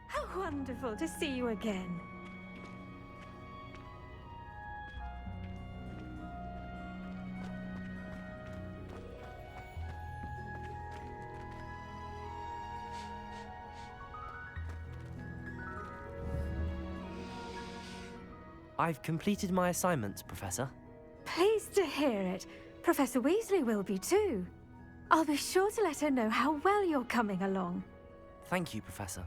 How wonderful to see you again. I've completed my assignments, Professor. Pleased to hear it. Professor Weasley will be too. I'll be sure to let her know how well you're coming along. Thank you, Professor.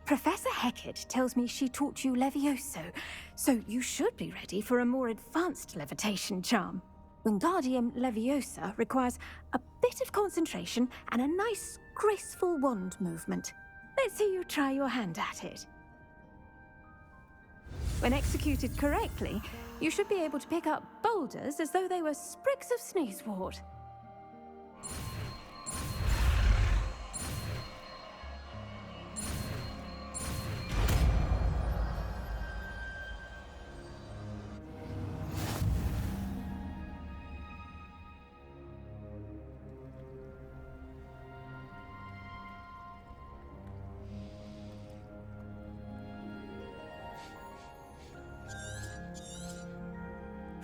Professor Hecat tells me she taught you Leviosa, so you should be ready for a more advanced levitation charm. Wingardium Leviosa requires a bit of concentration and a nice, graceful wand movement. Let's see you try your hand at it. When executed correctly, you should be able to pick up boulders as though they were sprigs of sneezewort.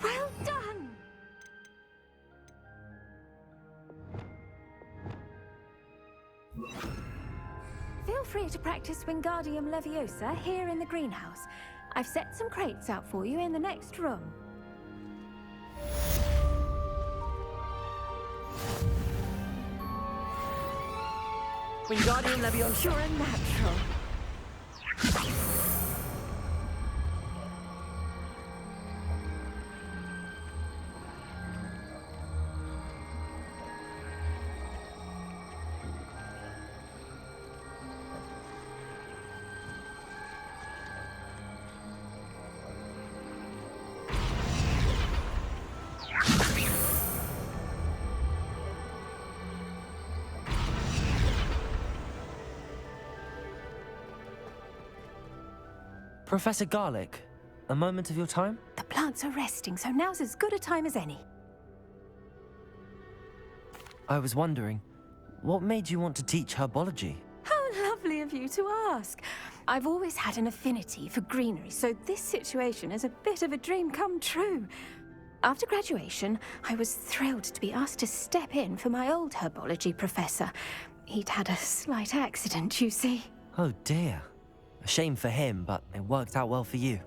Well done! Feel free to practice Wingardium Leviosa here in the greenhouse. I've set some crates out for you in the next room. Wingardium Leviosa! You're a natural. Professor Garlick, a moment of your time? The plants are resting, so now's as good a time as any. I was wondering, what made you want to teach herbology? How lovely of you to ask. I've always had an affinity for greenery, so this situation is a bit of a dream come true. After graduation, I was thrilled to be asked to step in for my old herbology professor. He'd had a slight accident, you see. Oh dear. A shame for him, but it worked out well for you.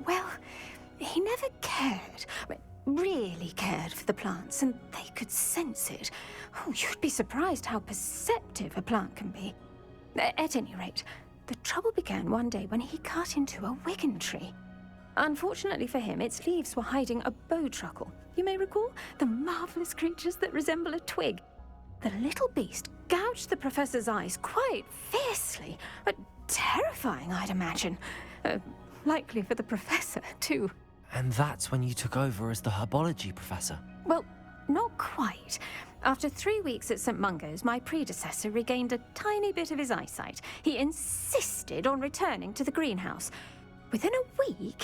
Well, he never really cared for the plants, and they could sense it. Oh, you'd be surprised how perceptive a plant can be. At any rate, the trouble began one day when he cut into a wigan tree. Unfortunately for him, its leaves were hiding a bowtruckle. You may recall the marvelous creatures that resemble a twig. The little beast gouged the professor's eyes quite fiercely, but terrifying, I'd imagine. Likely for the professor, too. And that's when you took over as the herbology professor? Well, not quite. After 3 weeks at St. Mungo's, my predecessor regained a tiny bit of his eyesight. He insisted on returning to the greenhouse. Within a week,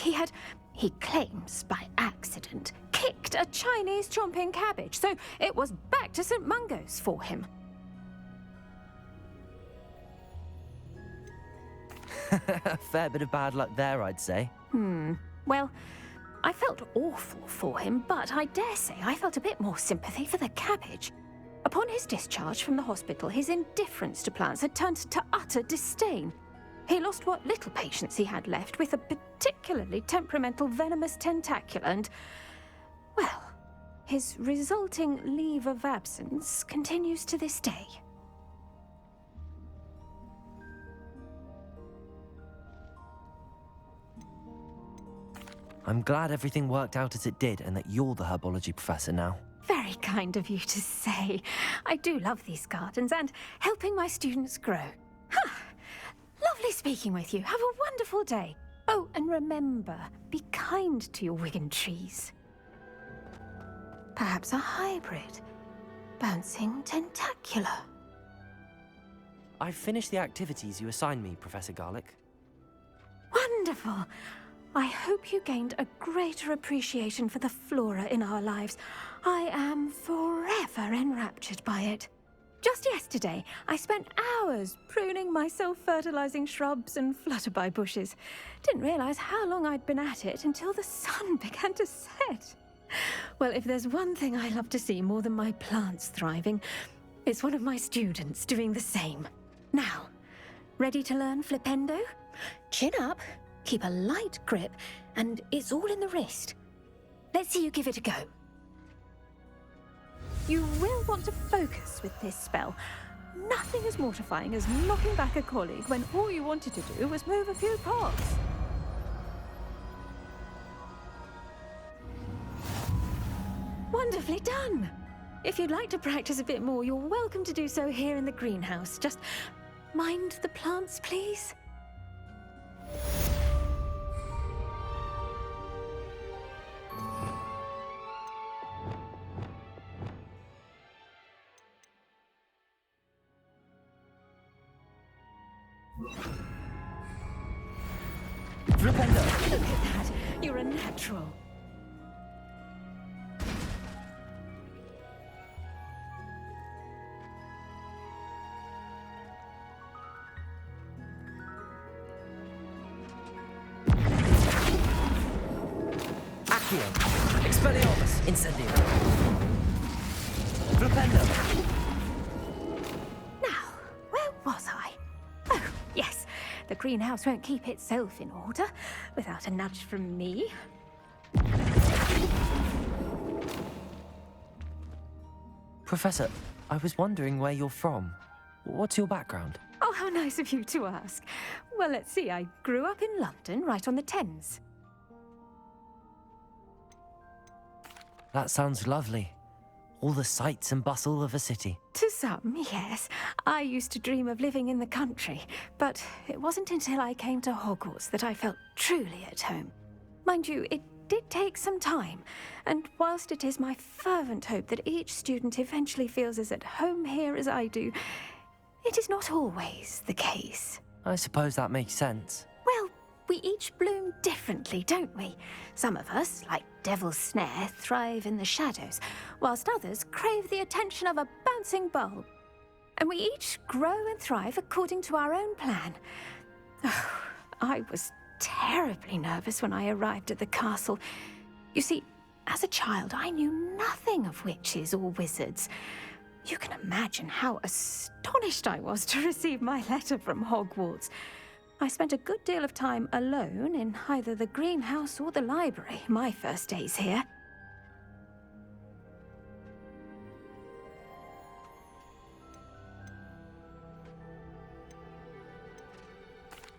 he claims by accident, kicked a Chinese chomping cabbage, so it was back to St. Mungo's for him. A fair bit of bad luck there, I'd say. Well, I felt awful for him, but I dare say I felt a bit more sympathy for the cabbage. Upon his discharge from the hospital, his indifference to plants had turned to utter disdain. He lost what little patience he had left with a particularly temperamental venomous tentacula and, well, his resulting leave of absence continues to this day. I'm glad everything worked out as it did and that you're the herbology professor now. Very kind of you to say. I do love these gardens and helping my students grow. Lovely speaking with you. Have a wonderful day. Oh, and remember, be kind to your wigan trees. Perhaps a hybrid. bouncing tentacula. I've finished the activities you assigned me, Professor Garlick. Wonderful! I hope you gained a greater appreciation for the flora in our lives. I am forever enraptured by it. Just yesterday, I spent hours pruning my self-fertilizing shrubs and flutterby bushes. Didn't realize how long I'd been at it until the sun began to set. Well, if there's one thing I love to see more than my plants thriving, it's one of my students doing the same. Now, ready to learn Flipendo? Chin up, keep a light grip, and it's all in the wrist. Let's see you give it a go. You will want to focus with this spell. Nothing as mortifying as knocking back a colleague when all you wanted to do was move a few pots. Wonderfully done! If you'd like to practice a bit more, you're welcome to do so here in the greenhouse. Just mind the plants, please. Flipendo! Look at that! You're a natural. Accio! Expelliarmus! Incendio! Flipendo! Now, where was I? Oh, yes. The greenhouse won't keep itself in order without a nudge from me. Professor, I was wondering where you're from. What's your background? Oh, how nice of you to ask. Well, let's see. I grew up in London, right on the Thames. That sounds lovely. All the sights and bustle of a city. To some, yes. I used to dream of living in the country, but it wasn't until I came to Hogwarts that I felt truly at home. Mind you, it did take some time, and whilst it is my fervent hope that each student eventually feels as at home here as I do, it is not always the case. I suppose that makes sense. Well, we each bloom differently, don't we? Some of us, like Devil's Snare, thrive in the shadows, whilst others crave the attention of a bouncing bulb. And we each grow and thrive according to our own plan. Oh, I was terribly nervous when I arrived at the castle. You see, as a child, I knew nothing of witches or wizards. You can imagine how astonished I was to receive my letter from Hogwarts. I spent a good deal of time alone in either the greenhouse or the library my first days here.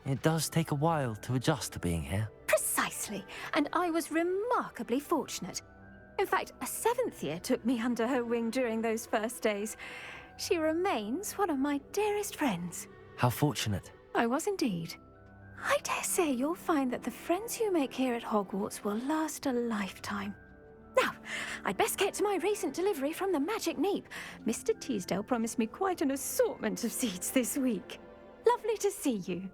It does take a while to adjust to being here. Precisely, and I was remarkably fortunate. In fact, a 7th year took me under her wing during those first days. She remains one of my dearest friends. How fortunate. I was indeed. I dare say you'll find that the friends you make here at Hogwarts will last a lifetime. Now, I'd best get to my recent delivery from the Magic Neep. Mr. Teasdale promised me quite an assortment of seeds this week. Lovely to see you.